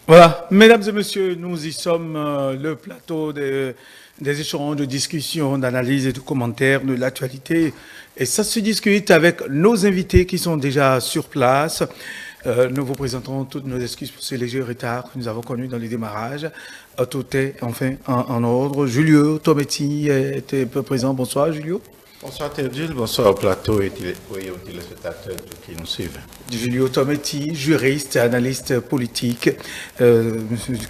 Voilà, mesdames et messieurs, nous y sommes, le plateau des échanges, de discussions, d'analyses et de commentaires de l'actualité. Et ça se discute avec nos invités qui sont déjà sur place. Nous vous présentons toutes nos excuses pour ce léger retard que nous avons connu dans les démarrages. Tout est enfin en ordre. Julio Tometti était présent. Bonsoir, Julio. Bonsoir Théodule, bonsoir au plateau et aux téléspectateurs qui nous suivent. Julio Tometti, juriste, analyste politique,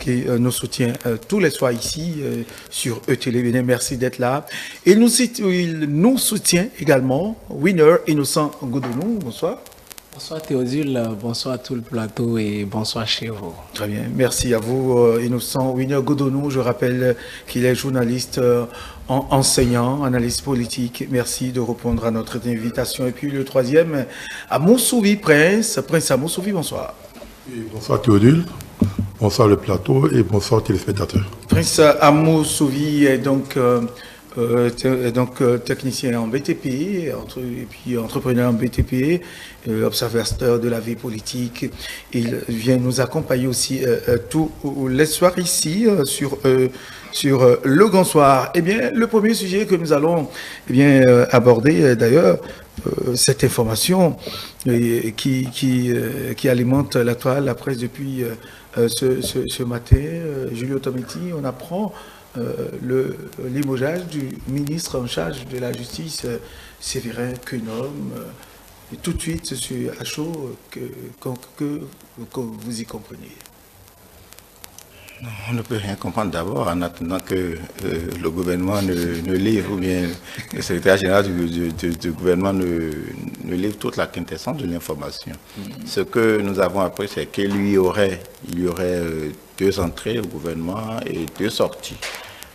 qui nous soutient tous les soirs ici sur ETV. Merci d'être là. Il nous soutient également Winner Innocent Goudounou. Bonsoir. Bonsoir Théodule, bonsoir à tout le plateau et bonsoir chez vous. Très bien, merci à vous Innocent Winner Goudounou. Je rappelle qu'il est journaliste enseignant, analyste politique. Merci de répondre à notre invitation. Et puis le troisième, Amoussouvi Prince. Prince Amoussouvi, bonsoir. Et bonsoir Théodule, bonsoir le plateau et bonsoir téléspectateurs. Prince Amoussouvi est donc technicien en BTP et puis entrepreneur en BTP, observateur de la vie politique. Il vient nous accompagner aussi tous les soirs ici sur le Grand Soir. Eh bien, le premier sujet que nous allons aborder d'ailleurs, cette information qui alimente la toile, la presse depuis ce matin. Julio Tometti, on apprend le limogeage du ministre en charge de la justice, Séverin Quenhomme. Et tout de suite, c'est à chaud que vous y compreniez. Non, on ne peut rien comprendre d'abord en attendant que le gouvernement ne livre, ou bien le secrétaire général du gouvernement ne livre toute la quintessence de l'information. Ce que nous avons appris, c'est qu'il y aurait deux entrées au gouvernement et deux sorties.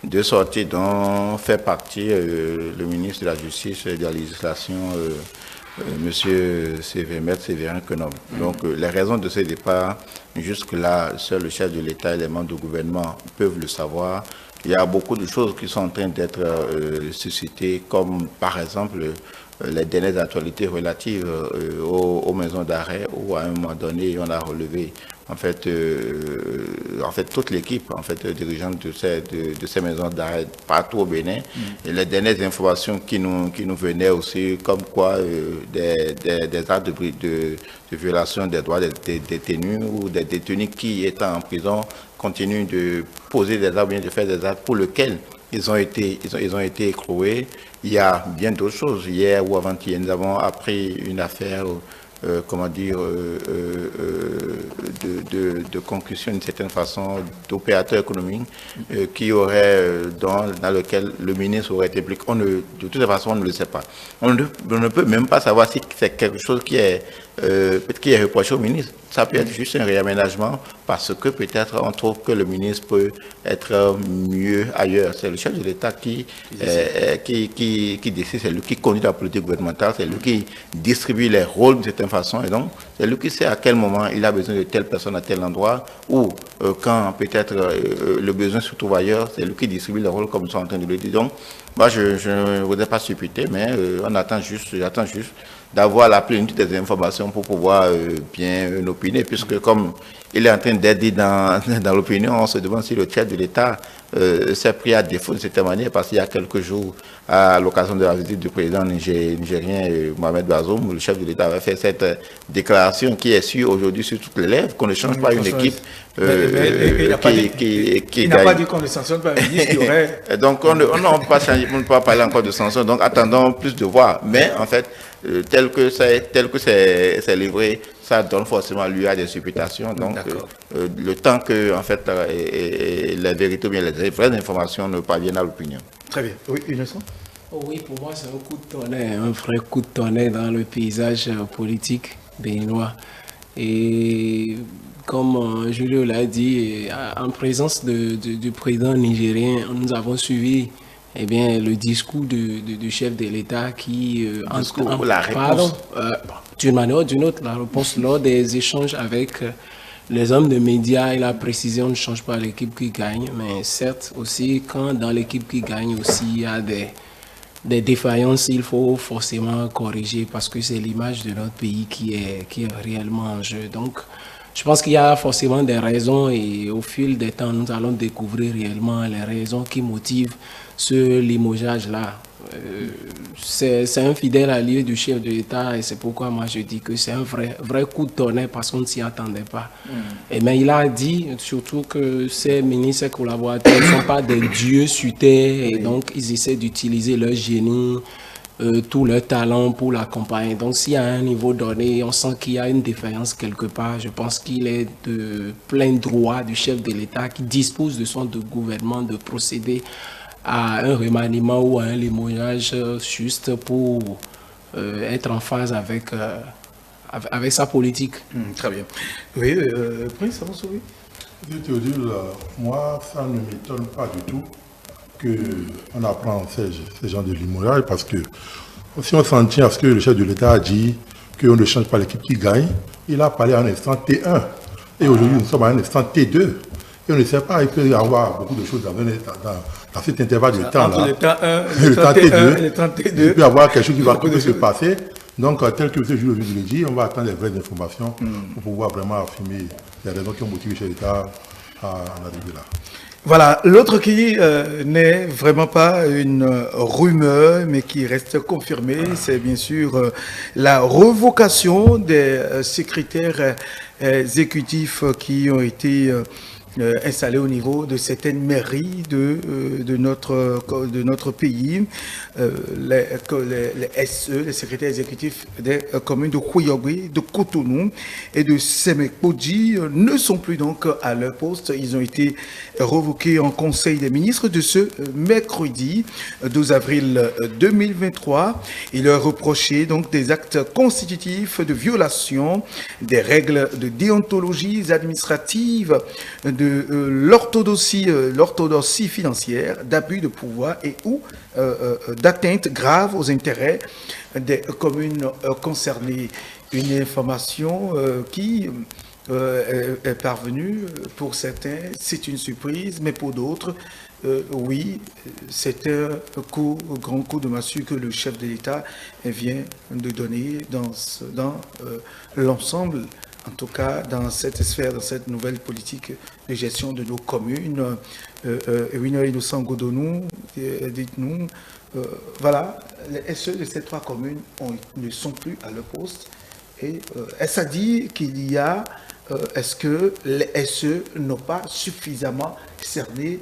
Deux sorties dont fait partie le ministre de la Justice et de la Législation, Monsieur Séverin Quenhomme. Donc, les raisons de ce départ, jusque-là, seul le chef de l'État et les membres du gouvernement peuvent le savoir. Il y a beaucoup de choses qui sont en train d'être suscitées, comme par exemple les dernières actualités relatives aux maisons d'arrêt, où à un moment donné, on a relevé en fait toute l'équipe dirigeante de ces maisons d'arrêt partout au Bénin. Et les dernières informations qui nous venaient aussi, comme quoi des actes de violation des droits des détenus ou des détenus qui étant en prison continuent de poser des actes, bien de faire des actes pour lesquels ils ont été écroués. Il y a bien d'autres choses. Hier ou avant-hier, nous avons appris une affaire de concussion d'une certaine façon d'opérateur économique dans lequel le ministre aurait été impliqué. De toute façon, on ne le sait pas. On ne peut même pas savoir si c'est quelque chose qui est reproché au ministre. Ça peut être juste un réaménagement parce que peut-être on trouve que le ministre peut être mieux ailleurs. C'est le chef de l'État qui décide, c'est lui qui conduit la politique gouvernementale, c'est lui qui distribue les rôles d'une certaine façon, et donc c'est lui qui sait à quel moment il a besoin de telle personne à tel endroit, ou quand peut-être le besoin se trouve ailleurs, c'est lui qui distribue les rôles comme ils sont en train de le dire. Donc, moi je ne voudrais pas supputer, mais j'attends juste d'avoir la plénitude des informations pour pouvoir bien opiner, puisque comme il est en train d'être dit dans l'opinion, on se demande si le chef de l'État s'est pris à défaut de cette manière, parce qu'il y a quelques jours, à l'occasion de la visite du président nigérien Mohamed Bazoum, le chef de l'État avait fait cette déclaration qui est sûre aujourd'hui sur toutes les lèvres, qu'on ne change pas une équipe il n'a pas dit qu'on ne sanctionne pas un ministre qui aurait... Donc on ne peut pas parler encore de sanction, donc attendons plus de voir. Mais en fait, tel que c'est livré, ça donne forcément lieu à des supputations. Donc le temps que en fait les vérités ou bien les vraies informations ne parviennent à l'opinion. Très bien. Oui, Innocent. Oui, pour moi c'est un coup de tonnerre, un vrai coup de tonnerre dans le paysage politique béninois. Et comme Julio l'a dit, en présence du président nigérien, nous avons suivi le discours du chef de l'État qui... la réponse. D'une manière ou d'une autre, la réponse lors des échanges avec les hommes de médias, il a précisé on ne change pas l'équipe qui gagne, mais certes aussi, quand dans l'équipe qui gagne aussi, il y a des défaillances, il faut forcément corriger parce que c'est l'image de notre pays qui est réellement en jeu. Donc, Je pense qu'il y a forcément des raisons et au fil des temps, nous allons découvrir réellement les raisons qui motivent ce limogeage-là. C'est un fidèle allié du chef de l'État et c'est pourquoi moi je dis que c'est un vrai coup de tonnerre parce qu'on ne s'y attendait pas. Mais il a dit surtout que ces ministres et collaborateurs ne sont pas des dieux sur terre et donc ils essaient d'utiliser leur génie, tout leur talent pour l'accompagner. Donc s'il y a un niveau donné, on sent qu'il y a une défaillance quelque part. Je pense qu'il est de plein droit du chef de l'État qui dispose de son gouvernement de procéder à un remaniement ou à un limogeage juste pour être en phase avec sa politique. Très bien. Oui, Prince, ça va sauver. Théodule, moi, ça ne m'étonne pas du tout qu'on apprend ces gens de limogeage parce que si on s'en tient à ce que le chef de l'État a dit qu'on ne change pas l'équipe qui gagne, il a parlé à un instant T1 et aujourd'hui nous sommes à un instant T2 et on ne sait pas, il peut y avoir beaucoup de choses dans cet intervalle de temps-là. Entre le temps 1 le temps T1 et le temps T2. Il peut y avoir quelque chose qui va se passer. Donc, tel que ce jour je le dis, on va attendre les vraies informations pour pouvoir vraiment affirmer les raisons qui ont motivé chez l'État à en arriver là. Voilà, l'autre qui n'est vraiment pas une rumeur, mais qui reste confirmée, c'est bien sûr la revocation des secrétaires exécutifs qui ont été installés au niveau de certaines mairies de notre pays. Les SE, les secrétaires exécutifs des communes de Kouyogué, de Cotonou et de Semekpodji ne sont plus donc à leur poste. Ils ont été revoqués en Conseil des ministres de ce mercredi 12 avril 2023. Il leur reprochait donc des actes constitutifs de violation des règles de déontologie administrative, de l'orthodoxie financière, d'abus de pouvoir et ou d'atteinte grave aux intérêts des communes concernées. Une information qui est parvenue pour certains, c'est une surprise, mais pour d'autres, oui, c'est un grand coup de massue que le chef de l'État vient de donner dans l'ensemble. En tout cas, dans cette sphère, dans cette nouvelle politique de gestion de nos communes, Ewina Innocent Godonou, dites-nous, voilà, les SE de ces trois communes ne sont plus à leur poste. Et est-ce à dire qu'il y a, est-ce que les SE n'ont pas suffisamment cerné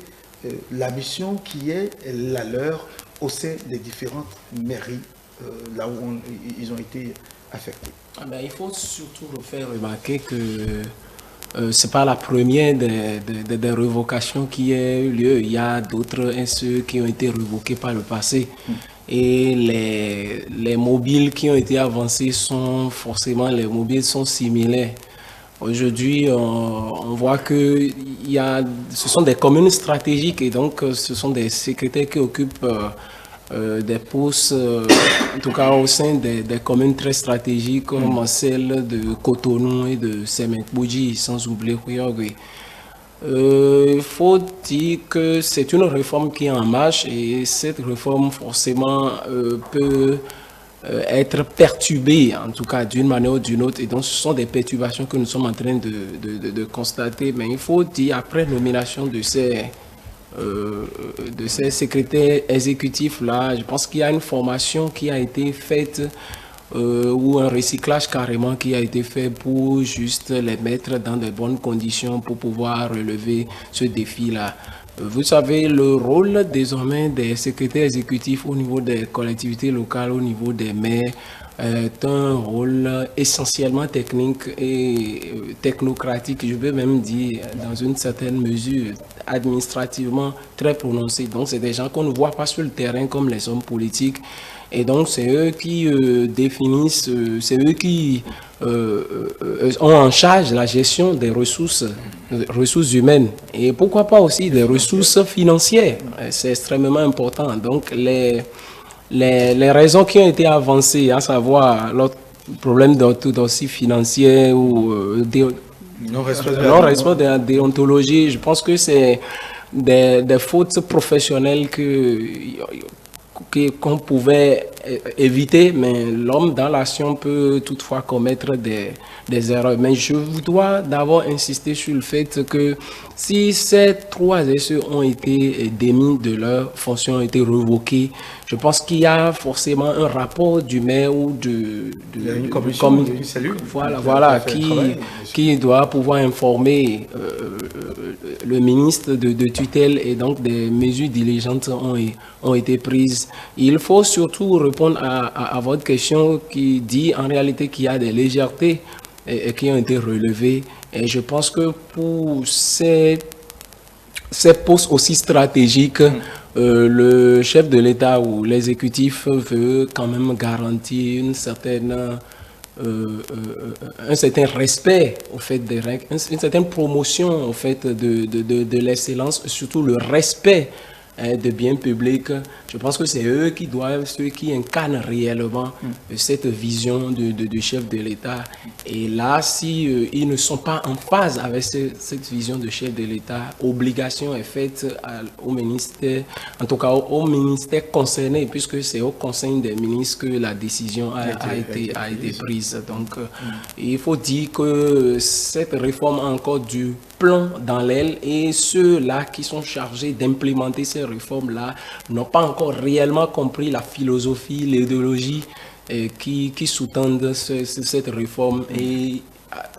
la mission qui est la leur au sein des différentes mairies, là où ils ont été affectés? Il faut surtout faire remarquer que ce n'est pas la première des revocations qui a eu lieu. Il y a d'autres SE qui ont été revoqués par le passé. Et les mobiles qui ont été avancés sont forcément, les mobiles sont similaires. Aujourd'hui, on voit que ce sont des communes stratégiques et donc ce sont des secrétaires qui occupent des postes, en tout cas au sein des communes très stratégiques comme celle de Cotonou et de Semekpodji, sans oublier Kouyogué. Il faut dire que c'est une réforme qui est en marche et cette réforme forcément peut être perturbée, en tout cas d'une manière ou d'une autre. Et donc ce sont des perturbations que nous sommes en train de constater. Mais il faut dire, après nomination de ces secrétaires exécutifs-là, je pense qu'il y a une formation qui a été faite ou un recyclage carrément qui a été fait pour juste les mettre dans de bonnes conditions pour pouvoir relever ce défi-là. Vous savez, le rôle désormais des secrétaires exécutifs au niveau des collectivités locales, au niveau des maires, est un rôle essentiellement technique et technocratique, je veux même dire dans une certaine mesure administrativement très prononcé. Donc c'est des gens qu'on ne voit pas sur le terrain comme les hommes politiques. Et donc c'est eux qui définissent, c'est eux qui ont en charge la gestion des ressources humaines et pourquoi pas aussi des ressources financières. C'est extrêmement important. Donc les raisons qui ont été avancées, à savoir le problème d'orthodoxie financière ou non-respect de la déontologie, je pense que c'est des fautes professionnelles qu'on pouvait éviter, mais l'homme dans l'action peut toutefois commettre des erreurs. Mais je dois d'abord insister sur le fait que si ces 3 SE ont été démis de leurs fonctions, ont été révoqués, je pense qu'il y a forcément un rapport du maire ou une commission, une cellule, voilà, qui doit pouvoir informer le ministre de tutelle, et donc des mesures diligentes ont été prises. Il faut surtout répondre à votre question qui dit en réalité qu'il y a des légèretés et qui ont été relevées. Et je pense que pour ces postes aussi stratégiques, le chef de l'État ou l'exécutif veut quand même garantir un certain respect au fait des règles, une certaine promotion au fait de l'excellence, surtout le respect de biens publics. Je pense que c'est eux qui incarnent réellement cette vision du chef de l'État. Et là, si ils ne sont pas en phase avec cette vision de chef de l'État, obligation est faite au ministère, en tout cas au ministère concerné, puisque c'est au Conseil des ministres que la décision a été prise. Donc, il faut dire que cette réforme a encore du plomb dans l'aile, et ceux-là qui sont chargés d'implémenter ces réformes-là n'ont pas encore réellement compris la philosophie, l'idéologie qui sous-tendent cette réforme, et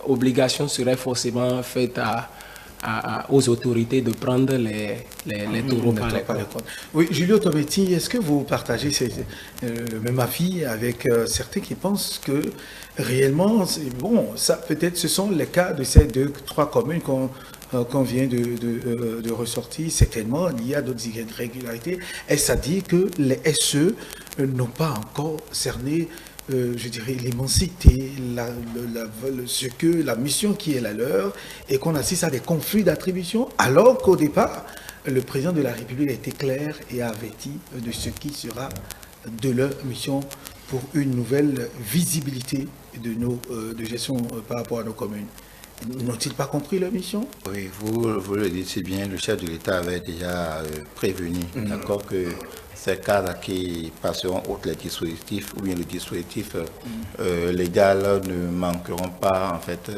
obligation serait forcément faite aux autorités de prendre les taureaux par les cornes. Oui, Julio Tometti, est-ce que vous partagez le même avis avec certains qui pensent que réellement, bon, ça peut-être ce sont les cas de ces 2-3 communes qu'on vient de ressortir. Certainement, il y a d'autres irrégularités. Est-ce à dire que les SE n'ont pas encore cerné, je dirais, l'immensité, la mission qui est la leur, et qu'on assiste à des conflits d'attribution, alors qu'au départ, le président de la République a été clair et a averti de ce qui sera de leur mission pour une nouvelle visibilité de gestion par rapport à nos communes. N'ont-ils pas compris leur mission? Oui, vous le dites si bien, le chef de l'État avait déjà prévenu, d'accord, que ces cadres qui passeront outre les dispositifs, ou bien le dispositif légal, ne manqueront pas en fait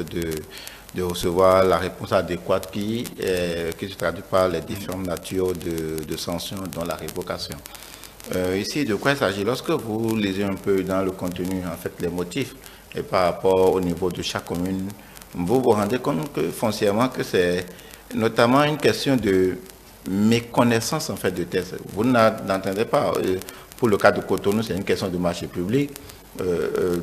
de recevoir la réponse adéquate qui se traduit par les différentes natures de sanctions, dont la révocation. Ici, de quoi il s'agit? Lorsque vous lisez un peu dans le contenu, en fait, les motifs, et par rapport au niveau de chaque commune, vous vous rendez compte que foncièrement que c'est notamment une question de méconnaissance en fait de texte. Vous n'entendez pas. Pour le cas de Cotonou, c'est une question de marché public.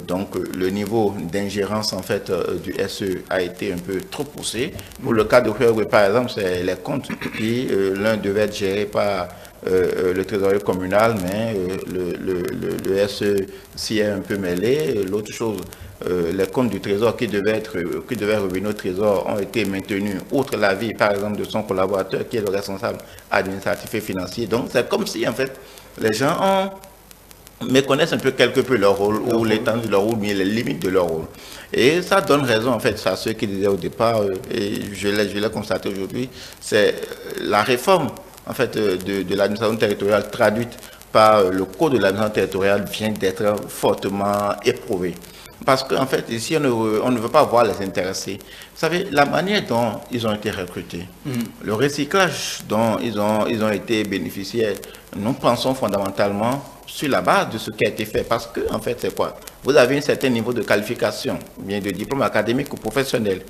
Donc le niveau d'ingérence en fait du SE a été un peu trop poussé. Pour le cas de Huawei, par exemple, c'est les comptes qui l'un devait être géré par le trésorier communal, mais le SE s'y est un peu mêlé. L'autre chose, les comptes du trésor qui devaient revenir au trésor ont été maintenus, outre l'avis par exemple de son collaborateur qui est le responsable administratif et financier. Donc c'est comme si en fait les gens méconnaissent un peu quelque peu leur rôle, ou l'étendue de leur rôle, mais les limites de leur rôle. Et ça donne raison en fait à ceux qui disaient au départ, et je l'ai constaté aujourd'hui, c'est la réforme en fait de l'administration territoriale traduite par le code de l'administration territoriale vient d'être fortement éprouvé. Parce qu'en fait, ici, on ne veut pas voir les intéressés. Vous savez, la manière dont ils ont été recrutés, le recyclage dont ils ont été bénéficiaires, nous pensons fondamentalement sur la base de ce qui a été fait. Parce que, en fait, c'est quoi? Vous avez un certain niveau de qualification, bien de diplôme académique ou professionnel.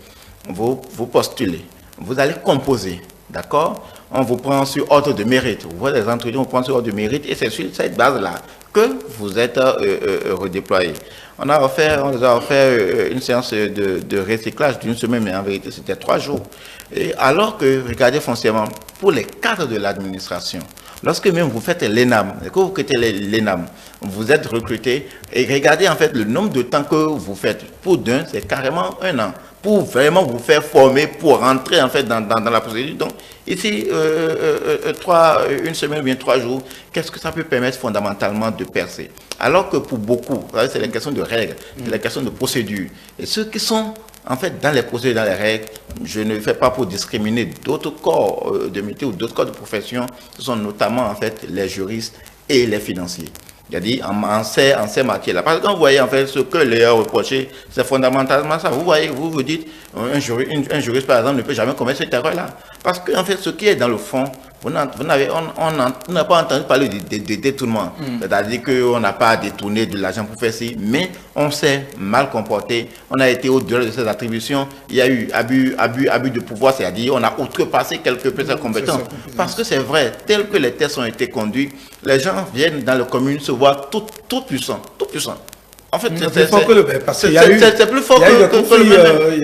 Vous postulez, vous allez composer, d'accord? On vous prend sur ordre de mérite. Vous voyez les entretiens, on vous prend sur ordre de mérite, et c'est sur cette base-là que vous êtes redéployé. On a offert une séance de recyclage d'une semaine, mais en vérité, c'était 3 jours. Et alors que, regardez foncièrement, pour les cadres de l'administration, lorsque même vous faites l'ENAM, que vous quittez l'ENAM, vous êtes recruté, et regardez en fait le nombre de temps que vous faites. Pour d'un, c'est carrément 1 an. Pour vraiment vous faire former, pour rentrer en fait dans la procédure. Donc ici, une semaine ou bien 3 jours, qu'est-ce que ça peut permettre fondamentalement de percer? Alors que pour beaucoup, c'est la question de règles, c'est la question de procédures. Et ceux qui sont en fait dans les procédures, dans les règles, je ne fais pas pour discriminer d'autres corps de métier ou d'autres corps de profession, ce sont notamment en fait les juristes et les financiers. C'est-à-dire en ces matières-là. Parce que quand vous voyez en fait ce que les reproché, c'est fondamentalement ça. Vous voyez, vous dites, un juriste par exemple ne peut jamais commettre cette erreur-là. Parce que en fait, ce qui est dans le fond, on n'a pas entendu parler de détournement. C'est-à-dire qu'on n'a pas détourné de l'argent pour faire ci, mais on s'est mal comporté, on a été au-delà de ses attributions, il y a eu abus de pouvoir, c'est-à-dire on a outrepassé quelque peu ses compétences. Parce que c'est vrai, tel que les tests ont été conduits, les gens viennent dans les communes se voir tout puissants. En fait, c'est plus fort que le même.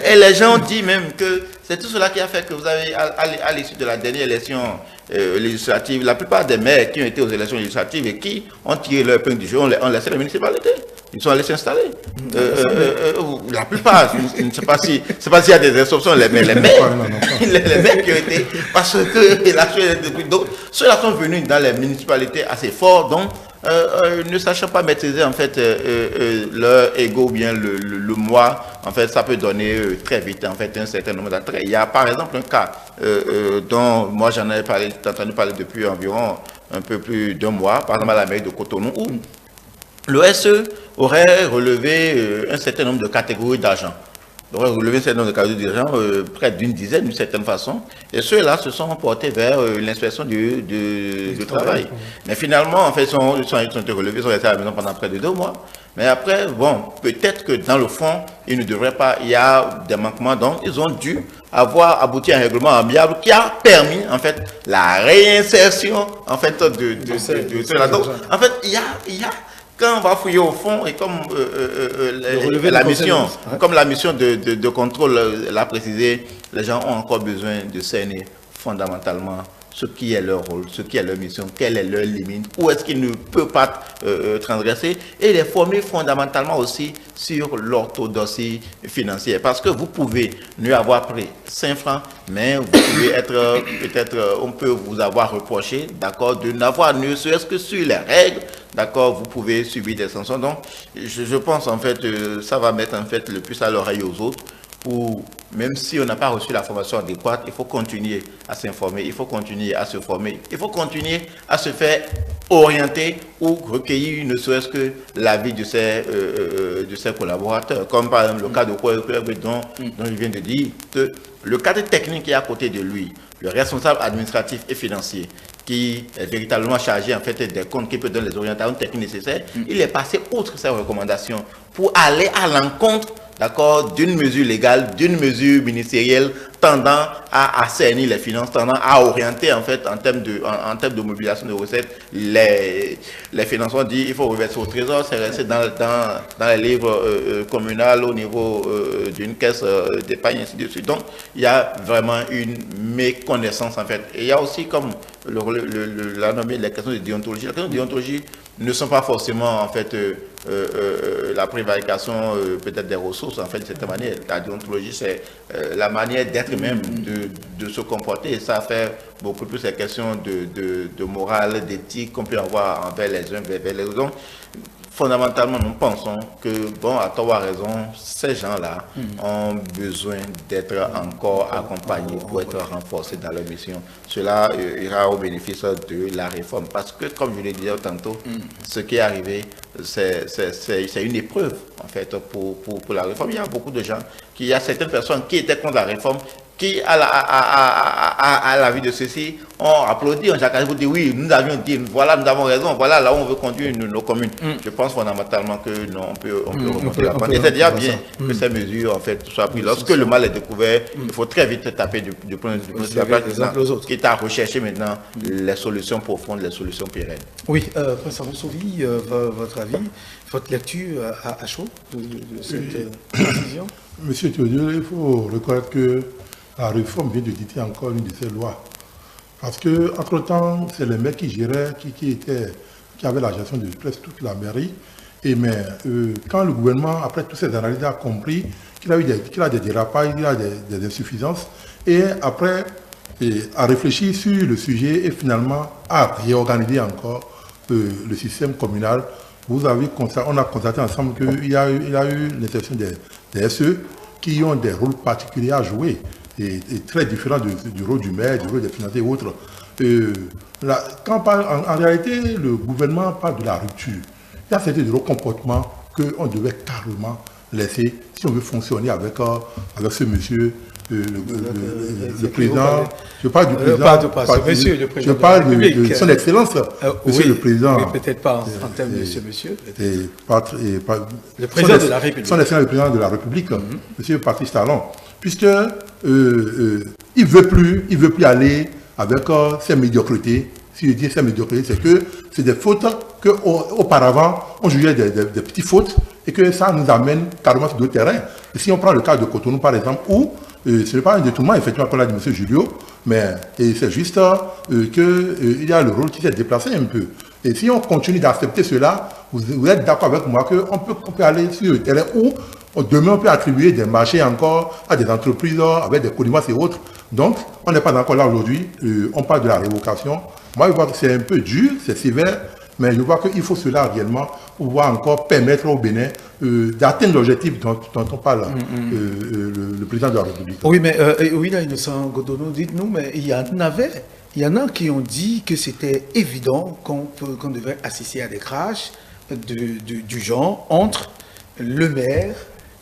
Et les gens disent même que c'est tout cela qui a fait que vous avez, à l'issue de la dernière élection législative, la plupart des maires qui ont été aux élections législatives et qui ont tiré leur épingle du jeu, ont laissé la municipalité. Ils sont allés s'installer. La plupart, je ne sais pas s'il y a des exceptions, les maires qui ont été, parce que ceux-là sont venus dans les municipalités assez forts, donc ne sachant pas maîtriser en fait leur ego ou bien le moi, en fait ça peut donner très vite en fait un certain nombre d'attraits. Il y a par exemple un cas dont moi j'en ai entendu parler depuis environ un peu plus d'un mois, par exemple à la mairie de Cotonou, où le SE aurait relevé un certain nombre de catégories d'argent. Il aurait relevé un certain nombre de catégories d'argent, près d'une dizaine d'une certaine façon, et ceux-là se sont portés vers l'inspection du travail. Mais finalement, en fait, ils ont été relevés, ils sont restés à la maison pendant près de 2 mois. Mais après, bon, peut-être que dans le fond, ils ne devraient pas, il y a des manquements, donc ils ont dû avoir abouti à un règlement amiable qui a permis, en fait, la réinsertion, en fait, de ceux-là. Donc, en fait, il y a quand on va fouiller au fond, et comme la mission de contrôle l'a précisé, les gens ont encore besoin de cerner fondamentalement ce qui est leur rôle, ce qui est leur mission, quelle est leur limite, où est-ce qu'ils ne peuvent pas transgresser, et les former fondamentalement aussi sur l'orthodoxie financière. Parce que vous pouvez ne avoir pris 5 francs, mais vous pouvez être, peut-être, on peut vous avoir reproché, d'accord, de n'avoir ne serait-ce que sur les règles, d'accord, vous pouvez subir des sanctions. Donc, je pense en fait, ça va mettre en fait le plus à l'oreille aux autres. Pour, même si on n'a pas reçu la formation adéquate, il faut continuer à s'informer, il faut continuer à se former, il faut continuer à se faire orienter ou recueillir ne serait-ce que l'avis de ses collaborateurs. Comme par exemple le cas de dont je viens de dire, que le cadre technique qui est à côté de lui, le responsable administratif et financier, qui est véritablement chargé en fait des comptes, qui peut donner les orientations techniques nécessaires, il est passé outre ces recommandations pour aller à l'encontre, d'accord, d'une mesure légale, d'une mesure ministérielle tendant à assainir les finances, tendant à orienter en fait en termes de mobilisation de recettes les financements. Dit il faut reverser au trésor, c'est resté dans les livres communaux au niveau d'une caisse d'épargne, ainsi de suite. Donc il y a vraiment une méconnaissance en fait. Et il y a aussi, comme l'a nommé, les questions de déontologie. Les questions de déontologie ne sont pas forcément en fait la prévarication peut-être des ressources, en fait, de cette manière. La déontologie, c'est la manière d'être même, de se comporter, et ça fait beaucoup plus les questions de morale, d'éthique qu'on peut avoir envers les uns vers les autres. Fondamentalement, nous pensons que, bon, à tort ou à raison, ces gens-là ont besoin d'être encore accompagnés pour être renforcés dans leur mission. Cela ira au bénéfice de la réforme. Parce que, comme je l'ai dit tantôt, ce qui est arrivé, c'est une épreuve, en fait, pour la réforme. Il y a beaucoup de gens, il y a certaines personnes qui étaient contre la réforme, qui, à la vue de ceci, ont applaudi, ont chacun vous dit oui, nous avions dit, voilà, nous avons raison, voilà là où on veut conduire nos communes. Je pense fondamentalement que non, on peut remonter la pente. Et c'est déjà bien que ces mesures, en fait, soient prises. Lorsque le mal est découvert, il faut très vite taper du point de vue de la place, qui est à rechercher maintenant les solutions profondes, les solutions pérennes. Oui, Prince Aronssouli, votre avis, votre lecture à chaud de cette décision? Monsieur Théodule, il faut reconnaître que la réforme vient de dicter encore une de ces lois. Parce que, entre-temps, c'est les maires qui géraient, qui avaient la gestion de presque toute la mairie. Mais quand le gouvernement, après toutes ces analyses, a compris qu'il a des dérapages, il a des insuffisances, et après a réfléchi sur le sujet et finalement a réorganisé encore le système communal, on a constaté ensemble qu'il y a eu l'insertion des SE qui ont des rôles particuliers à jouer. est très différent du rôle du maire, du rôle des financiers et autres. Quand on parle, en réalité, le gouvernement parle de la rupture. Il y a certains comportements qu'on devait carrément laisser si on veut fonctionner avec ce monsieur, le président. Je parle du président. Monsieur le président. Je parle de son excellence, monsieur le président. Oui, peut-être pas en termes de ce monsieur. Le président de la République. Son excellence, le président de la République, monsieur Patrice Talon. Puisque il veut plus aller avec ses médiocrités. Si je dis ces médiocrités, c'est que c'est des fautes qu'auparavant, on jugeait des petites fautes et que ça nous amène carrément sur d'autres terrains. Et si on prend le cas de Cotonou, par exemple, où ce n'est pas un détournement, effectivement, comme l'a dit M. Julio, mais c'est juste qu'il y a le rôle qui s'est déplacé un peu. Et si on continue d'accepter cela, vous êtes d'accord avec moi qu'on peut aller sur le terrain où demain on peut attribuer des marchés encore à des entreprises avec des connivences et autres. Donc, on n'est pas encore là aujourd'hui. On parle de la révocation. Moi, je vois que c'est un peu dur, c'est sévère, mais je vois qu'il faut cela réellement pour pouvoir encore permettre au Bénin d'atteindre l'objectif dont on parle, le président de la République. Oui, mais oui, là, Innocent Godono, dites-nous, mais il y en a qui ont dit que c'était évident qu'on devrait assister à des crashs du genre entre le maire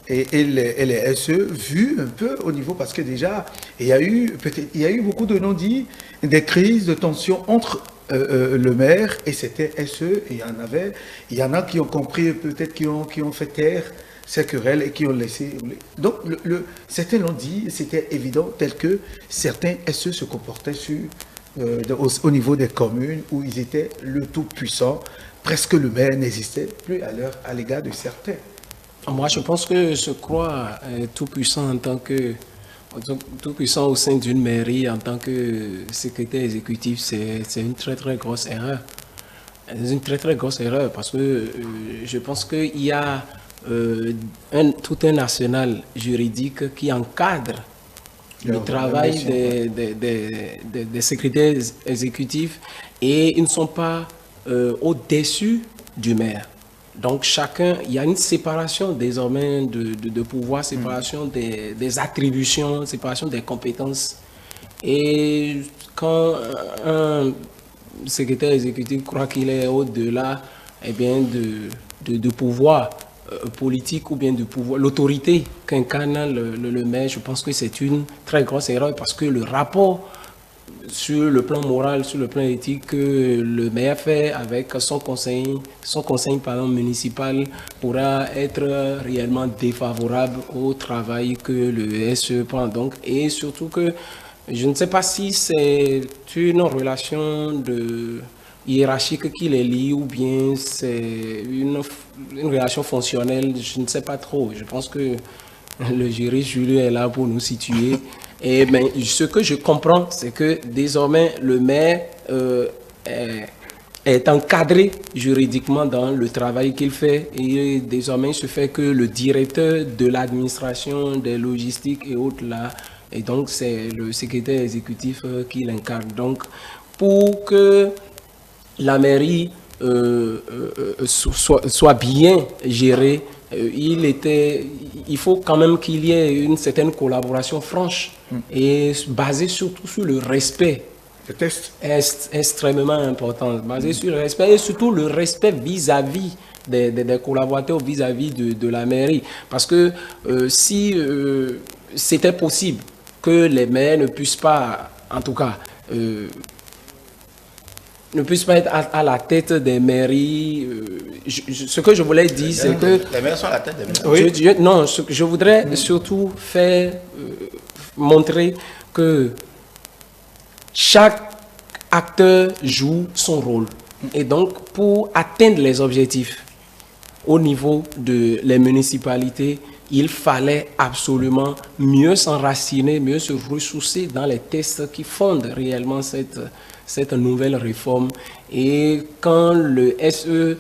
et les SE, vu un peu au niveau, parce que déjà, il y a eu beaucoup de non-dits, des crises de tension entre le maire et c'était SE, et il y en a qui ont compris, peut-être qui ont fait taire ces querelles et qui ont laissé. Donc, certains l'ont dit, c'était évident, tel que certains SE se comportaient au niveau des communes où ils étaient le tout-puissant, presque le maire n'existait plus à l'égard de certains. Moi, je pense que se croire tout-puissant en tant que tout-puissant au sein d'une mairie en tant que secrétaire exécutif, c'est une très très grosse erreur. C'est une très très grosse erreur parce que je pense qu'il y a tout un arsenal juridique qui encadre le travail des secrétaires exécutifs et ils ne sont pas au-dessus du maire. Donc il y a une séparation désormais de pouvoir, séparation des attributions, séparation des compétences. Et quand un secrétaire exécutif croit qu'il est au-delà de pouvoir politique ou bien de pouvoir, l'autorité qu'incarne le maire, je pense que c'est une très grosse erreur parce que le rapport sur le plan moral, sur le plan éthique que le maire fait avec son conseil municipal pourra être réellement défavorable au travail que le SE prend. Donc, et surtout que je ne sais pas si c'est une relation hiérarchique qui les lie ou bien c'est une relation fonctionnelle, je ne sais pas trop. Je pense que le juriste Julien est là pour nous situer. Et ben, ce que je comprends, c'est que désormais, le maire est encadré juridiquement dans le travail qu'il fait. Et désormais, il se fait que le directeur de l'administration, des logistiques et autres là, et donc c'est le secrétaire exécutif qui l'incarne. Donc, pour que la mairie soit bien gérée, il faut quand même qu'il y ait une certaine collaboration franche et basée surtout sur le respect. Le test est extrêmement important, basé sur le respect et surtout le respect vis-à-vis des collaborateurs, vis-à-vis de la mairie. Parce que si c'était possible que les maires ne puissent pas, en tout cas, ne puissent pas être à la tête des mairies. Ce que je voulais dire, c'est que... Les maires sont à la tête des mairies. Oui. Non, je voudrais surtout montrer que chaque acteur joue son rôle. Et donc, pour atteindre les objectifs au niveau de les municipalités, il fallait absolument mieux s'enraciner, mieux se ressourcer dans les textes qui fondent réellement cette nouvelle réforme. Et quand le SE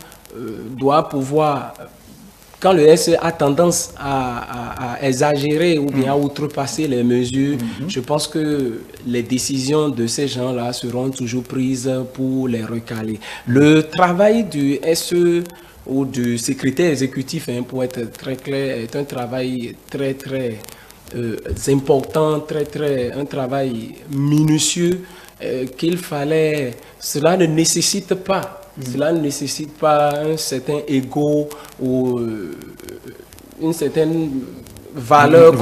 doit pouvoir, quand le SE a tendance à exagérer ou bien à outrepasser les mesures, je pense que les décisions de ces gens-là seront toujours prises pour les recaler. Le travail du SE ou du secrétaire exécutif, pour être très clair, est un travail très, très importants, un travail minutieux qu'il fallait. Cela ne nécessite pas. Cela ne nécessite pas un certain ego ou une certaine valeur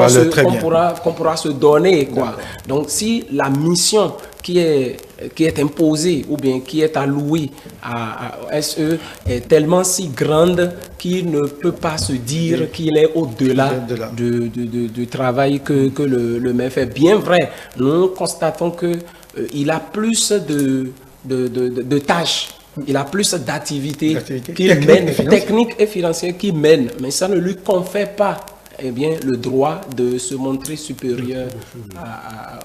qu'on pourra se donner, quoi. Donc, si la mission qui est imposée ou bien qui est allouée à SE est tellement si grande qu'il ne peut pas se dire qu'il est au-delà du travail que le maire fait. Bien vrai, nous constatons qu'il a plus de tâches. Il a plus d'activités qu'il mène, techniques et financières qu'il mène, mais ça ne lui confère pas le droit de se montrer supérieur à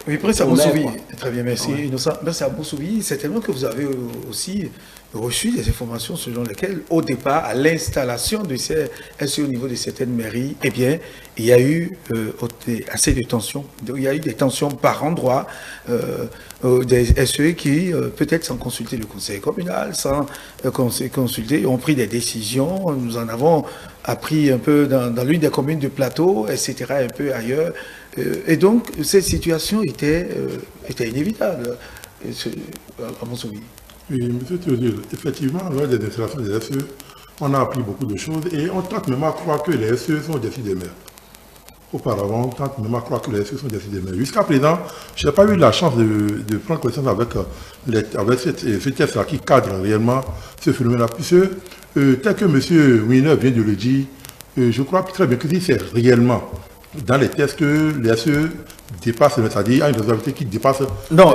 oui, Prince Aboussoubi, très bien, merci. Ouais. Merci Aboussoubi, c'est tellement que vous avez aussi reçu des informations selon lesquelles, au départ, à l'installation de ces SE au niveau de certaines mairies, eh bien, il y a eu assez de tensions. Il y a eu des tensions par endroits, des SE qui, peut-être sans consulter le conseil communal, sans consulter, ont pris des décisions. Nous en avons appris un peu dans l'une des communes du plateau, etc., un peu ailleurs. Et donc, cette situation était inévitable, à mon souvenir. Oui, M. Théodule, effectivement, lors des installations des SE, on a appris beaucoup de choses et on tente même à croire que les SE sont des des maires. Auparavant, on tente même à croire que les SE sont des des maires. Jusqu'à présent, je n'ai pas eu la chance de prendre connaissance avec ce test-là qui cadre réellement ce phénomène-là. Puisque, tel que M. Wiener vient de le dire, je crois très bien que si c'est réellement dans les tests que les SE dépassent, c'est-à-dire une responsabilité qui dépasse. Non,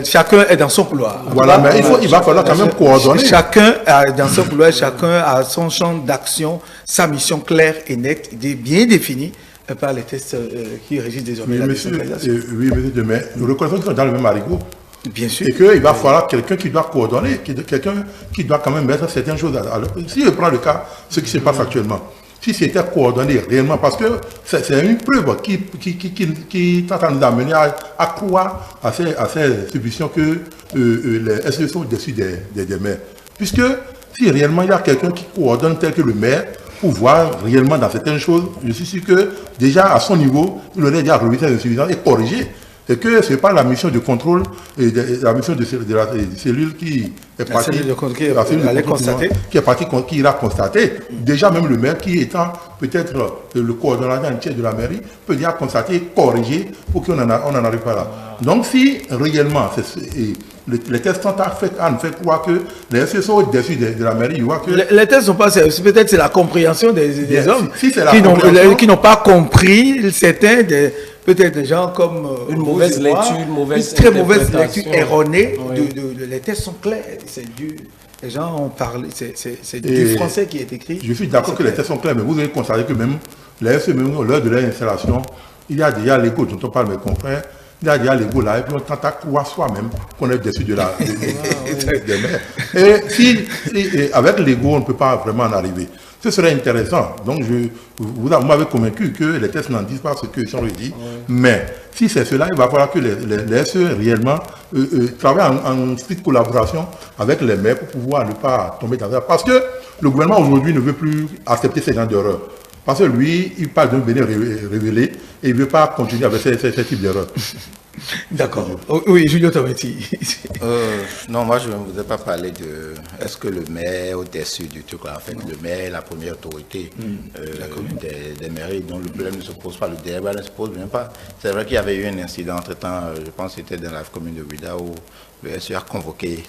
chacun est dans son couloir. Voilà, mais il va falloir quand même coordonner. Chacun est dans son couloir, chacun a son champ d'action, sa mission claire et nette, bien définie par les tests qui régissent désormais la décentralisation. Oui, monsieur, mais nous reconnaissons qu'ils sont dans le même arigot. Bien sûr. Et qu'il va falloir quelqu'un qui doit coordonner, quelqu'un qui doit quand même mettre certaines choses à l'heure. Si je prends le cas, ce qui se passe actuellement, si c'était coordonné réellement, parce que c'est une preuve qui tente à nous amener à croire à ces subventions que les SE sont au-dessus des maires. Puisque si réellement il y a quelqu'un qui coordonne tel que le maire, pour voir réellement dans certaines choses, je suis sûr que déjà à son niveau, il aurait déjà relevé ces insuffisances et corrigé. Et que ce n'est pas la mission de contrôle et la mission de la cellule qui est partie, qui ira constater. Déjà même le maire qui étant peut-être le coordonnateur entier de la mairie peut déjà constater, corriger pour qu'on n'en arrive pas là. Donc si réellement les tests sont à nous faire croire que les SE sont au-dessus de la mairie, les tests sont pas, peut-être c'est la compréhension des hommes qui n'ont pas compris certains peut-être des gens comme une mauvaise lecture, une très mauvaise lecture erronée. Oui. Les tests sont clairs. C'est du, les gens ont parlé. C'est du français qui est écrit. Je suis d'accord que les tests sont clairs, mais vous avez constaté que même les SE, même lors de leur installation, il y a déjà l'ego dont on parle mes confrères. Il y a déjà l'ego là, et puis on tente à croire soi-même qu'on est au-dessus des maires. Et avec l'ego, on ne peut pas vraiment en arriver. Ce serait intéressant. Donc, vous m'avez convaincu que les tests n'en disent pas ce que j'en ai dit. Ouais. Mais si c'est cela, il va falloir que les SE réellement travaillent en stricte collaboration avec les maires pour pouvoir ne pas tomber dans ça. Parce que le gouvernement aujourd'hui ne veut plus accepter ces gens d'erreurs. Parce que lui, il parle d'un bénin révélé et il ne veut pas continuer avec ces types d'erreurs. D'accord. Oui, Julio Tometti. Non, moi, je ne vous ai pas parlé de... Est-ce que le maire est au-dessus du truc là? En fait, le maire est la première autorité des mairies, dont le problème ne se pose pas, le débat ne se pose même pas. C'est vrai qu'il y avait eu un incident entre-temps, je pense que c'était dans la commune de Ouida, où le SE a convoqué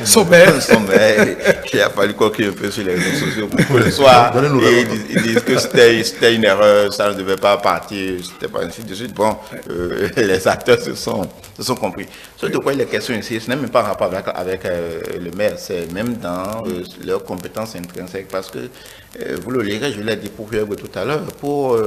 son maire, qui a fallu coquer un peu sur les réseaux sociaux pour le soir. Et ils disent que c'était une erreur, ça ne devait pas partir, c'était pas ainsi de suite. Bon, les acteurs se sont compris. Ce de quoi il est question ici, ce n'est même pas en rapport avec le maire, c'est même dans leurs compétences intrinsèques, parce que vous le lirez, je l'ai dit pour Hugo tout à l'heure, pour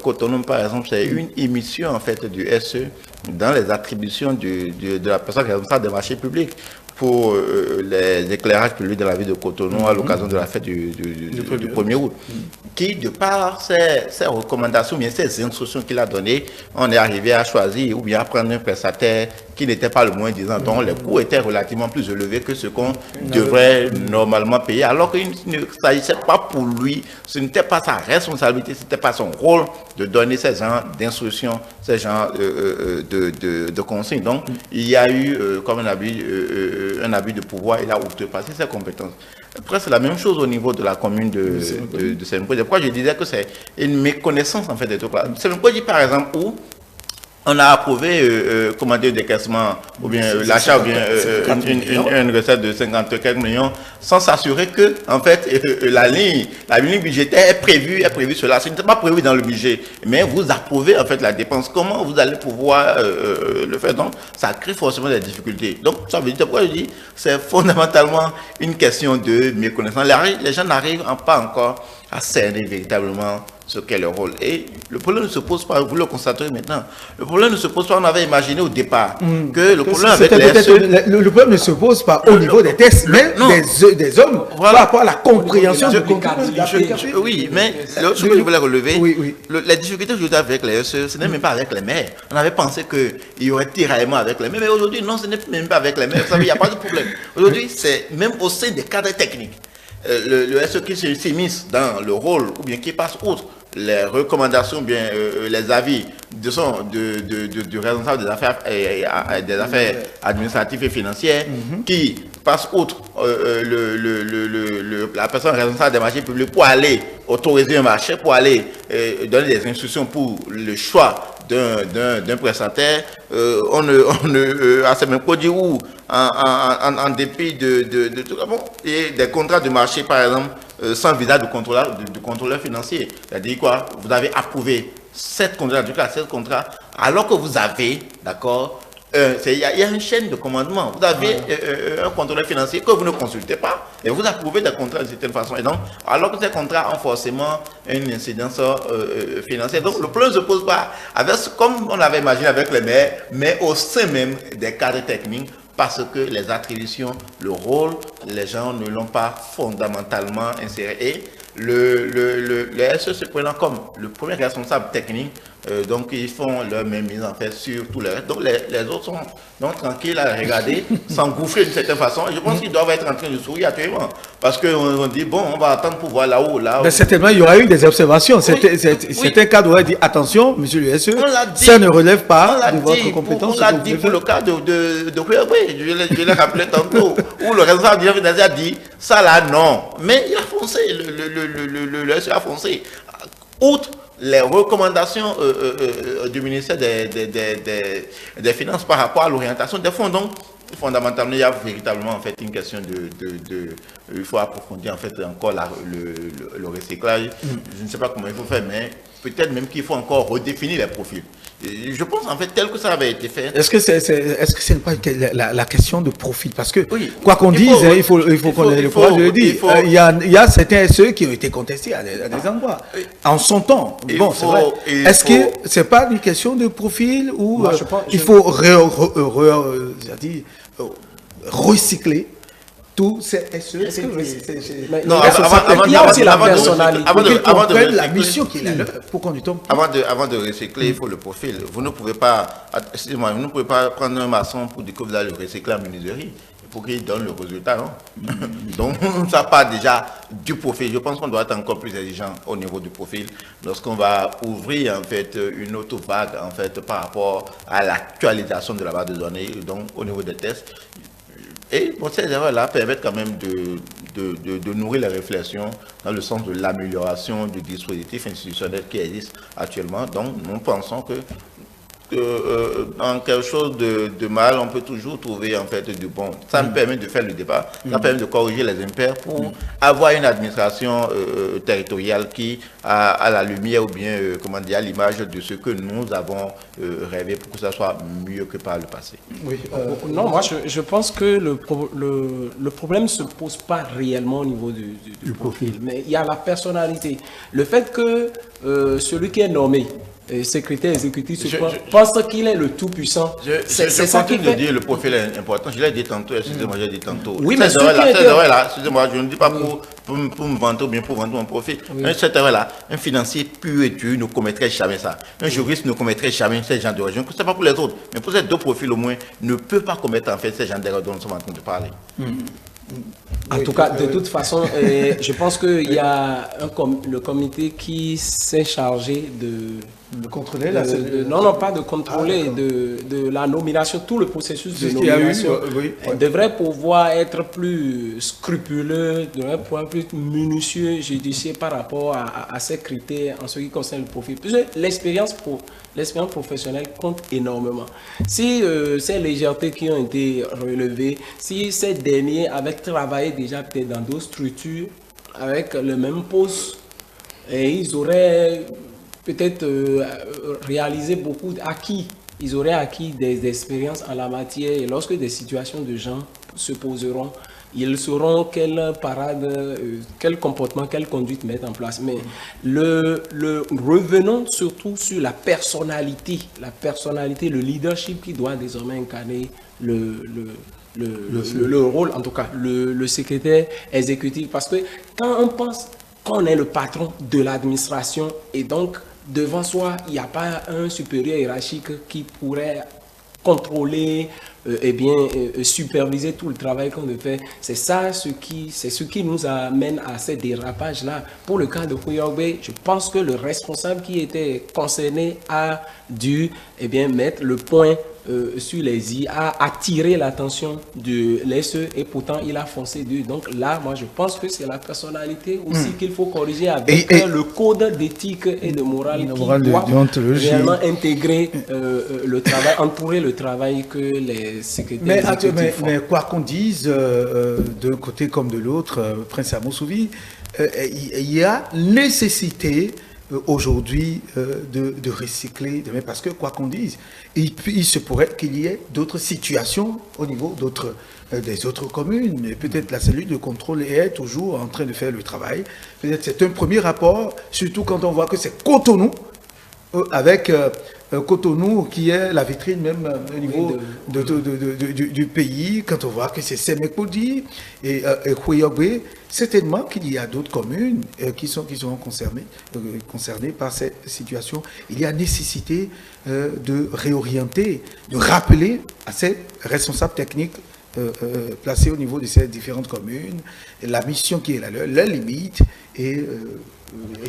Cotonou par exemple, c'est une émission en fait du SE dans les attributions de la personne qui est responsable des marchés publics. pour les éclairages publics de la ville de Cotonou à l'occasion de la fête du 1er août, qui, de par ses recommandations, bien ces instructions qu'il a données, on est arrivé à choisir ou bien à prendre un prestataire qui n'était pas le moins disant, dont les coûts étaient relativement plus élevés que ce qu'on devrait normalement payer, alors qu'il ne s'agissait pas pour lui, ce n'était pas sa responsabilité, ce n'était pas son rôle de donner ces genres d'instructions, ces genres de consignes. Donc, il y a eu comme un abus de pouvoir, il a outrepassé ses compétences. Après, c'est la même chose au niveau de la commune de Sémékodji. Pourquoi je disais que c'est une méconnaissance en fait des trucs là. Sémékodji, par exemple, où on a approuvé comment dire, décaissement ou bien l'achat ou bien une recette de 50 quelques millions sans s'assurer que en fait la ligne budgétaire est prévue cela. Ce n'était pas prévu dans le budget, mais vous approuvez en fait la dépense. Comment vous allez pouvoir le faire? Donc ça crée forcément des difficultés. Donc ça veut dire, pourquoi je dis, c'est fondamentalement une question de méconnaissance. Les gens n'arrivent pas encore à cerner véritablement ce qu'est le rôle. Et le problème ne se pose pas, vous le constaterez maintenant, le problème ne se pose pas, on avait imaginé au départ que le problème avec le problème ne se pose pas au niveau des tests, mais des hommes, voilà, par rapport à la compréhension du contenu. Oui, mais ce que je voulais relever, les difficultés aujourd'hui avec les SE, ce n'est même pas avec les maires. On avait pensé qu'il y aurait tiraillement avec les maires, mais aujourd'hui, non, ce n'est même pas avec les maires. Vous savez, il n'y a pas de problème. Aujourd'hui, c'est même au sein des cadres techniques. Le SE qui s'immisce dans le rôle ou bien qui passe outre les recommandations, bien les avis du responsable des affaires administratives et financières, qui passe outre la personne responsable des marchés publics pour aller autoriser un marché, pour aller donner des instructions pour le choix d'un prestataire, à Sémékodji où en dépit de tout, et des contrats de marché par exemple sans visa du contrôleur financier, c'est-à-dire quoi, vous avez approuvé 7 contrats, alors que vous avez, d'accord, il y a une chaîne de commandement. Vous avez un contrôleur financier que vous ne consultez pas et vous approuvez des contrats de certaine façon. Et donc, alors que ces contrats ont forcément une incidence financière. Donc, le problème ne se pose pas comme on avait imaginé avec les maires, mais au sein même des cadres techniques, parce que les attributions, le rôle, les gens ne l'ont pas fondamentalement inséré. Et les SE se prenant comme le premier responsable technique, donc ils font leur même mise en fait sur tout le reste. Donc les autres sont donc tranquilles à regarder, s'engouffrer d'une certaine façon. Et je pense qu'ils doivent être en train de sourire actuellement. Parce qu'on dit, bon, on va attendre pour voir là-haut. Mais certainement, il y aura eu des observations. Certains cas doivent dire, attention, monsieur le SE, ça ne relève pas de votre compétence. On l'a dit pour le cas de oui, je l'ai rappelé tantôt, où le responsable a dit, ça là, non. Mais il a foncé, le SE a foncé. Outre les recommandations du ministère des Finances par rapport à l'orientation des fonds. Donc, fondamentalement, il y a véritablement en fait une question il faut approfondir en fait encore le recyclage. Je ne sais pas comment il faut faire, mais peut-être même qu'il faut encore redéfinir les profils. Et je pense en fait tel que ça avait été fait. Est-ce que ce n'est pas la question de profil? Parce que quoi qu'on dise, il faut qu'on ait le courage de le dire. Il y a certains SE qui ont été contestés à des endroits. En son temps. Bon, c'est vrai. Est-ce que ce n'est pas une question de profil ou il faut recycler tous ces SE? Non, il y a aussi la personnalité. Avant de la mission qu'il a, pourquoi on tombe. Avant de recycler, il faut le profil. Vous ne pouvez pas, excusez-moi, vous ne pouvez pas prendre un maçon pour dire que vous allez le recycler en menuiserie pour qu'il donne le résultat, non? Donc, ça part déjà du profil. Je pense qu'on doit être encore plus exigeant au niveau du profil lorsqu'on va ouvrir, en fait, une autre vague, en fait, par rapport à l'actualisation de la base de données, donc au niveau des tests. Et bon, ces erreurs-là permettent quand même de nourrir les réflexions dans le sens de l'amélioration du dispositif institutionnel qui existe actuellement. Donc, nous pensons que en quelque chose de mal, on peut toujours trouver en fait du bon. Ça me permet de faire le débat, ça permet de corriger les impairs pour avoir une administration territoriale qui a la lumière ou bien, comment dire, à l'image de ce que nous avons rêvé pour que ça soit mieux que par le passé. Oui, non, moi je pense que le problème ne se pose pas réellement au niveau du profil, mais il y a la personnalité. Le fait que celui qui est nommé secrétaire exécutif pense qu'il est le tout-puissant. C'est ça qui fait... dire le profil est important. Je l'ai dit tantôt, excusez-moi, j'ai dit tantôt. Oui, mais là, excusez-moi, je ne dis pas pour me vanter ou bien pour vendre mon profil. Oui. Cette erreur-là, un financier pur et dur ne commettrait jamais ça. Un juriste ne commettrait jamais ce genre d'erreur. Je ne sais pas pour les autres, mais pour ces deux profils au moins, ne peut pas commettre en fait ce genre d'erreur dont nous sommes en train de parler. En tout cas, de toute façon, je pense qu'il y a le comité qui s'est chargé de contrôler non, pas de contrôler, de la nomination, tout le processus de nomination devrait pouvoir être plus scrupuleux, devrait pouvoir être plus minutieux, judicieux par rapport à ces critères en ce qui concerne le profil. L'expérience professionnelle compte énormément. Si ces légèretés qui ont été relevées, si ces derniers avaient travaillé déjà peut-être dans d'autres structures avec le même poste, et ils auraient peut-être réalisé beaucoup d'acquis. Ils auraient acquis des expériences en la matière et lorsque des situations de gens se poseront, ils sauront quelle parade, quel comportement, quelle conduite mettre en place. Mais revenons surtout sur la personnalité, le leadership qui doit désormais incarner le rôle, en tout cas, le secrétaire exécutif. Parce que quand on pense qu'on est le patron de l'administration et donc devant soi, il n'y a pas un supérieur hiérarchique qui pourrait contrôler superviser tout le travail qu'on fait. C'est ça ce qui nous amène à ces dérapages-là. Pour le cas de Kouyaoubé, je pense que le responsable qui était concerné a dû mettre le point sur les i, a attiré l'attention de l'SE et pourtant il a foncé dessus. Donc là, moi je pense que c'est la personnalité aussi qu'il faut corriger avec le code d'éthique et de morale qui doit réellement intégrer le travail, entourer le travail que les secrétaires font. Mais quoi qu'on dise, d'un côté comme de l'autre, Prince Amosouvi, il y a nécessité aujourd'hui de recycler, parce que quoi qu'on dise, il se pourrait qu'il y ait d'autres situations au niveau des autres communes. Et peut-être la cellule de contrôle est toujours en train de faire le travail. Peut-être c'est un premier rapport, surtout quand on voit que c'est Cotonou, avec Cotonou qui est la vitrine même au niveau du pays, quand on voit que c'est Sémékoudi et Kouyaoubé, certainement qu'il y a d'autres communes qui sont concernées par cette situation. Il y a nécessité de réorienter, de rappeler à ces responsables techniques placés au niveau de ces différentes communes la mission qui est la leur, leurs limites et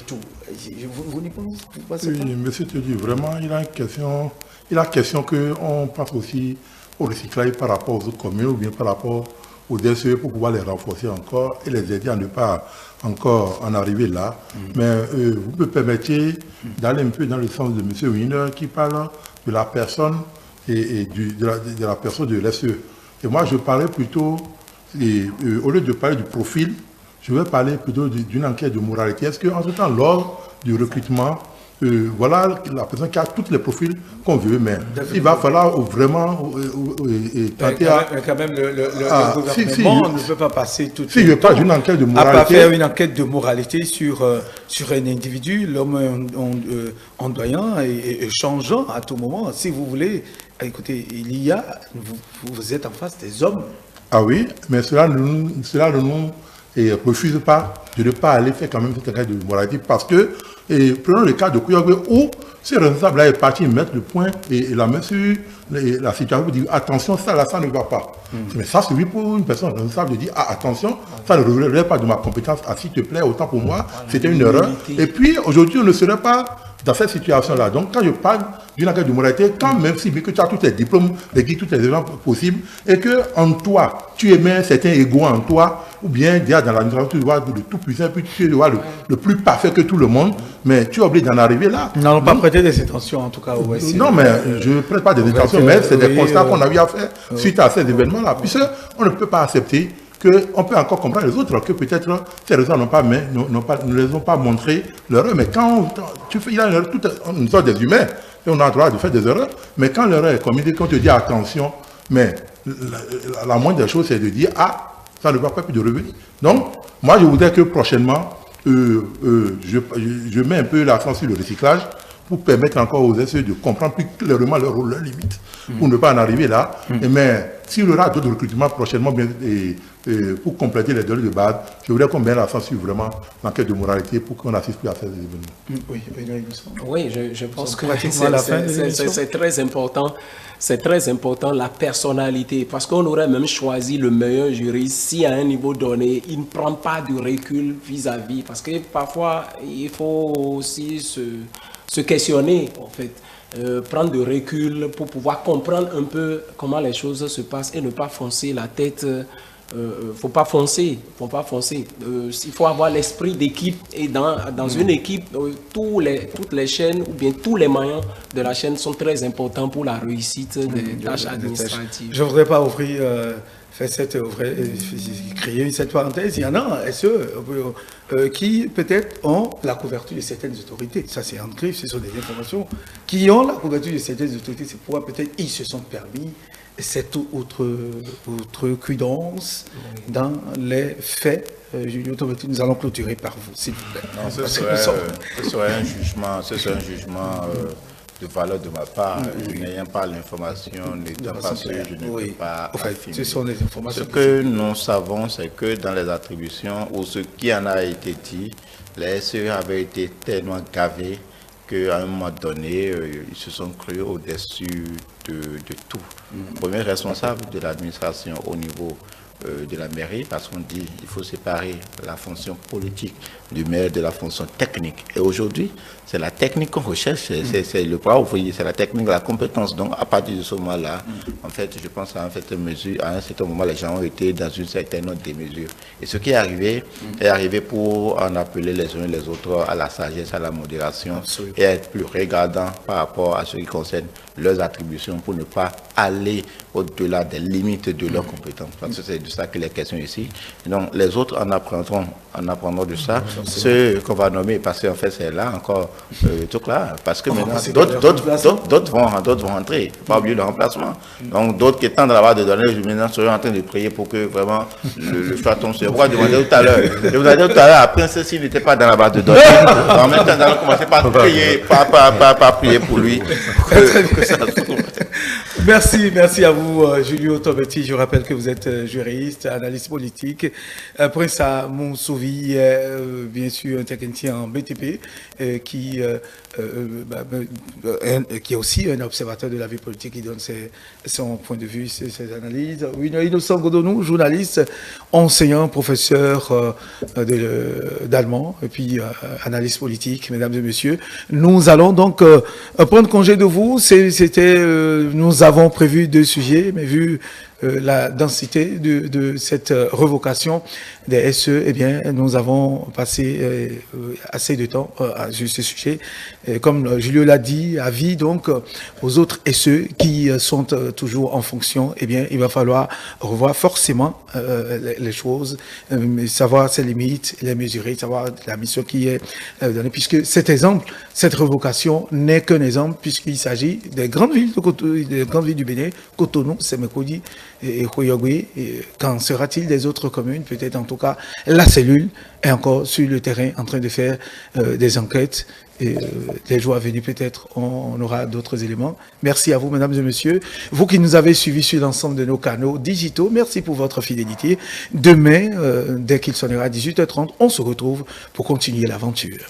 tout. Vous n'y pensez pas? Oui, monsieur te dit vraiment, il a question qu'on passe aussi au recyclage par rapport aux autres communes ou bien par rapport aux DSE pour pouvoir les renforcer encore et les aider à ne pas encore en arriver là. Mais vous me permettez d'aller un peu dans le sens de monsieur Wiener qui parle de la personne et de la personne de l'SE. Et moi, je parlais plutôt, au lieu de parler du profil, je vais parler plutôt d'une enquête de moralité. Est-ce qu'entre-temps, lors du recrutement, voilà la personne qui a tous les profils qu'on veut, mais il va falloir vraiment tenter à... Quand même, le gouvernement ne peut pas passer tout si je parle d'une enquête de moralité... À pas faire une enquête de moralité sur un individu, l'homme ondoyant et changeant à tout moment. Si vous voulez, écoutez, vous êtes en face des hommes. Ah oui, mais cela ne nous refuse pas de ne pas aller faire quand même cette enquête de moralité parce que, prenons le cas de Kouyaoubé où ce responsable-là est parti mettre le point et la main sur la situation pour dire attention, ça là, ça ne va pas. Mais ça, c'est lui pour une personne responsable de dire attention, ça ne relève pas de ma compétence, s'il te plaît, autant pour moi, c'était une erreur. Et puis aujourd'hui, on ne serait pas dans cette situation-là. Donc quand je parle d'une enquête de moralité, quand même si que tu as tous tes diplômes, tous tes éléments possibles, et que en toi, tu émets un certain ego en toi, ou bien déjà dans l'administration, tu dois le tout puissant, puis tu dois le plus parfait que tout le monde, mais tu es obligé d'en arriver là. N'allons pas prêter des intentions en tout cas. Non, mais je ne prête pas des intentions, mais c'est des constats qu'on a eu à faire suite à ces événements-là. Puisqu'on ne peut pas accepter qu'on peut encore comprendre les autres, que peut-être ces raisons ne les ont pas montré l'erreur. Mais quand il y a une erreur, nous sommes des humains, et on a le droit de faire des erreurs, mais quand l'erreur est commise, qu'on te dit attention, mais la moindre des choses, c'est de dire, ça ne va pas plus de revenir. Donc, moi, je voudrais que prochainement, je mets un peu l'accent sur le recyclage, pour permettre encore aux SE de comprendre plus clairement leur rôle, leurs limites, pour ne pas en arriver là. Mais s'il y aura d'autres recrutements prochainement pour compléter les données de base, je voudrais qu'on mette l'accent sur vraiment l'enquête de moralité pour qu'on n'assiste plus à ces événements. Oui, je pense que c'est très important. C'est très important la personnalité, parce qu'on aurait même choisi le meilleur juriste si à un niveau donné, il ne prend pas de recul vis-à-vis, parce que parfois, il faut aussi se questionner, en fait, prendre de recul pour pouvoir comprendre un peu comment les choses se passent et ne pas foncer la tête. Faut pas foncer. Il faut avoir l'esprit d'équipe, et dans une équipe, toutes les chaînes ou bien tous les maillons de la chaîne sont très importants pour la réussite des tâches administratives. Je ne voudrais pas créer cette parenthèse. Il y en a qui peut-être ont la couverture de certaines autorités. Ça, c'est en griffe, ce sont des informations qui ont la couverture de certaines autorités. C'est pourquoi peut-être ils se sont permis cette outrecuidance dans les faits. Julio Tobetti, nous allons clôturer par vous, s'il vous plaît. Non, ce serait un jugement de valeur de ma part. N'ayant pas l'information, n'étant pas sûr, je ne peux pas affirmer. Ce sont des informations. Ce que nous savons, c'est que dans les attributions, ou ce qui en a été dit, les SE avaient été tellement gavés qu'à un moment donné, ils se sont crus au-dessus de tout. Premier responsable de l'administration au niveau de la mairie, parce qu'on dit qu'il faut séparer la fonction politique du maire de la fonction technique. Et aujourd'hui, c'est la technique qu'on recherche, c'est le pouvoir ouvrier, c'est la technique, la compétence. Donc, à partir de ce moment-là, en fait, je pense qu'à un certain moment, les gens ont été dans une certaine démesure. Et ce qui est arrivé pour en appeler les uns et les autres à la sagesse, à la modération, et être plus regardant par rapport à ce qui concerne leurs attributions pour ne pas aller au-delà des limites de leurs compétences. Parce que c'est de ça qu'il est question ici. Et donc, les autres en apprendront de ça. Ceux qu'on va nommer, parce qu'en fait, c'est là encore tout là. Parce que maintenant, d'autres vont rentrer. Il ne faut pas oublier le remplacement. Donc, d'autres qui étant dans la base de données, maintenant, seront en train de prier pour que vraiment le choix tombe sur eux. Pourquoi demander tout à l'heure? Je vous ai dit tout à l'heure, après, s'il n'était pas dans la base de données, en même temps, nous allons commencer par prier, par prier pour lui. Merci à vous, Julio Tobetti. Je rappelle que vous êtes juriste, analyste politique. Prince Monsouvi, bien sûr, un technicien en BTP, qui est aussi un observateur de la vie politique, qui donne son point de vue, ses analyses. Innocent Godonou, journaliste, enseignant, professeur d'allemand, et puis analyste politique, mesdames et messieurs. Nous allons donc prendre congé de vous. Nous avons prévu 2 sujets, mais vu la densité de cette revocation des SE, eh bien, nous avons passé assez de temps à ce sujet. Et comme Julio l'a dit, avis donc aux autres SE qui sont toujours en fonction, eh bien, il va falloir revoir forcément les choses, savoir ses limites, les mesurer, savoir la mission qui est donnée, puisque cet exemple, cette revocation n'est qu'un exemple, puisqu'il s'agit des grandes villes du Bénin, Cotonou, Sémékodi et Khoyogui. Qu'en sera-t-il des autres communes? Peut-être en tout cas, la cellule est encore sur le terrain en train de faire des enquêtes. Et les jours à venir, peut-être, on aura d'autres éléments. Merci à vous, mesdames et messieurs. Vous qui nous avez suivis sur l'ensemble de nos canaux digitaux, merci pour votre fidélité. Demain, dès qu'il sonnera à 18h30, on se retrouve pour continuer l'aventure.